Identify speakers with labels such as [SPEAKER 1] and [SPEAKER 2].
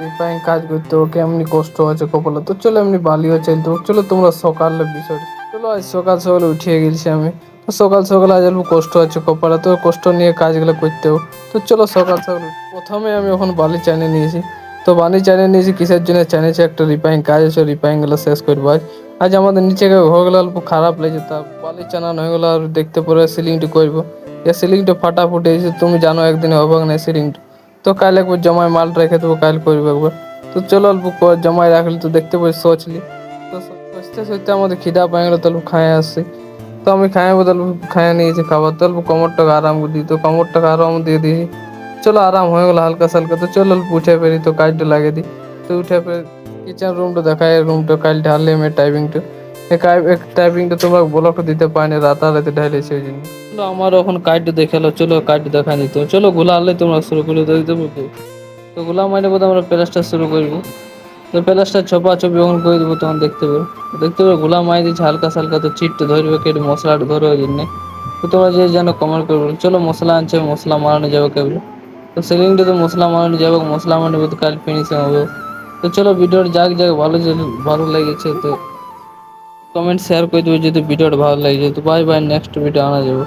[SPEAKER 1] Repairing কাজ করতে হবে, কেমনি কষ্ট আছে কপালে। তো চলো এমনি বালিও চাইতে হবে। চলো তোমরা সকালে বিষয়, চলো আজ সকাল সকালে উঠিয়ে গেছি আমি। তো সকাল সকালে আজ অল্প কষ্ট আছে কপালে, তো কষ্ট নিয়ে কাজগুলো করতে হবে। তো চলো সকাল সকাল প্রথমে আমি এখন বালি চাইনে নিয়েছি। তো বালি চাইনে নিয়েছি কিসের জন্য চাইনেছি, একটা রিপেয়ারিং কাজ আছে, রিপেয়ারিং গুলো শেষ করবো আজ। আজ আমাদের নিচে ঘরগুলো অল্প খারাপ লেগেছে, তা বালি চানানো হয়ে গেলো আর দেখতে পরে সিলিংটা করবো। এ সিলিংটা ফাটাফুটি হয়েছে, তুমি জানো একদিন হবে না সিলিংটা। তো কাল একবার জমায় মাল রেখে দেবো, কাল করবো একবার। তো চলো অল্প জমায় রাখলি তো দেখতে পাই সোচলি। তো সোচতে সোচতে আমাদের খিদা পাই গেলো, তো অল্প খায় আসছি। তো আমি খায় বদল খায় নিয়েছি খাবার, তো অল্প কোমরটাকে আরাম দিই, তো কোমরটাকে আরাম দিয়ে দিই। চলো আরাম হয়ে গেলো হালকা সালকা। তো চলো অল্প উঠে পেরি, তো কাজটা লাগিয়ে দিই। তো উঠে পেরে কিচেন রুমটা দেখায়, রুমটা কাল ঢাললে আমি টাইপিংটা টাইপিংটা তোমরা ব্লকটা দিতে পারিনি, রাতারাতি ঢাইলেছি ওই জন্য। চলো আমার এখন কাজটা দেখালো, চলো কাজটা দেখা নিতে হবে। চলো গোলা আনলে তোমরা শুরু করে দেবো। তো গোলা মাইনে বোধ আমরা প্লাসটা শুরু করবো। তো প্লাসটা ছপা ছপি যখন করে দেবো তখন দেখতে পাবো। দেখতে পাবো গোলা মাই দিচ্ছে হালকা সালকা, তো চিটটা ধরবে কেটে মশলাটা ধরবে ওই জন্যে। তো তোমরা যে যেন কমেন্ট করবো। চলো মশলা আনছে, মশলা মারানো যাবে কেবল। তো সেলিংটা তো মশলা মারানো যাবে, মশলা মারানো তো কাল ফিনিশিং হবে। তো চলো ভিডিওটা যাক যাক ভালো লেগেছে তো কমেন্ট শেয়ার করে দেবো যদি ভিডিওটা ভালো লেগেছে। তো বাই বাই, নেক্সট ভিডিও আনা যাবে।